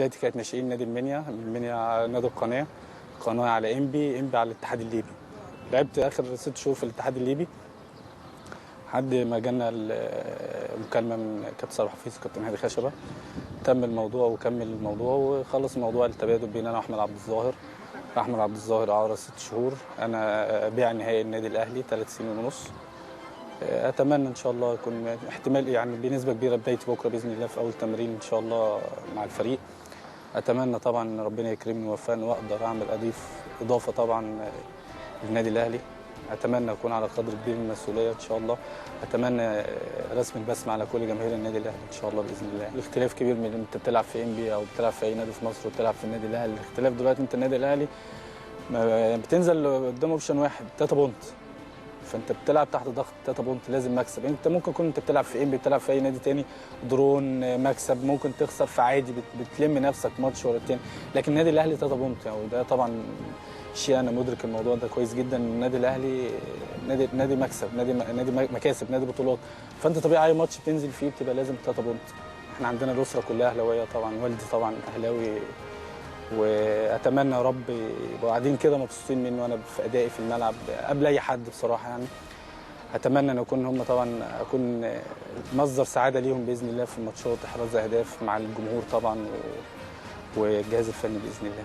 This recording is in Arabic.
بدايتي كانت ناشئين نادي المنيا، من المنيا نادي القناه على انبي على الاتحاد الليبي. لعبت اخر 6 شهور في الاتحاد الليبي لحد ما جانا المكالمه من كابتن صالح حفيظ وكابتن هادي خشبه، تم الموضوع وكمل الموضوع وخلص موضوع التبادل بين انا واحمد عبد الظاهر. احمد عبد الظاهر اعاره 6 شهور، انا بيع نهائي النادي الاهلي 3 سنين ونص. اتمنى ان شاء الله يكون احتمال يعني بنسبه كبيره بدايتي بكره باذن الله في اول تمرين ان شاء الله مع الفريق. اتمنى طبعا ربنا يكرمني ويوفقني واقدر اضيف اضافه طبعا للنادي الاهلي. اتمنى اكون على قدر كبير من المسؤوليه ان شاء الله. اتمنى رسم البسمه على كل جماهير النادي الاهلي ان شاء الله باذن الله. الاختلاف كبير من انت بتلعب في انبي او بتلعب في اي نادي في مصر وبتلعب في النادي الاهلي. الاختلاف دلوقتي انت النادي الاهلي بتنزل قدام اوبشن واحد 3 بونت، فانت بتلعب تحت ضغط 3 بونت لازم مكسب. انت ممكن تكون انت بتلعب في انبي بتلعب في اي نادي تاني درون مكسب ممكن تخسر فعادي بتلم نفسك ماتش ورا التاني، لكن النادي الاهلي 3 بونت يعني وده طبعا شيء انا مدرك الموضوع ده كويس جدا. النادي الاهلي نادي مكسب، نادي مكاسب، نادي بطولات، فانت طبيعي اي ماتش بتنزل فيه بتبقى لازم 3 بونت. احنا عندنا الاسره كلها اهلاويه طبعا، والدي طبعا اهلاوي واتمنى يا رب يبقوا قاعدين كده مبسوطين مني وانا في ادائي في الملعب قبل اي حد بصراحه يعني. اتمنى ان هم طبعا اكون مصدر سعاده ليهم باذن الله في الماتشات، احراز اهداف مع الجمهور طبعا والجهاز الفني باذن الله.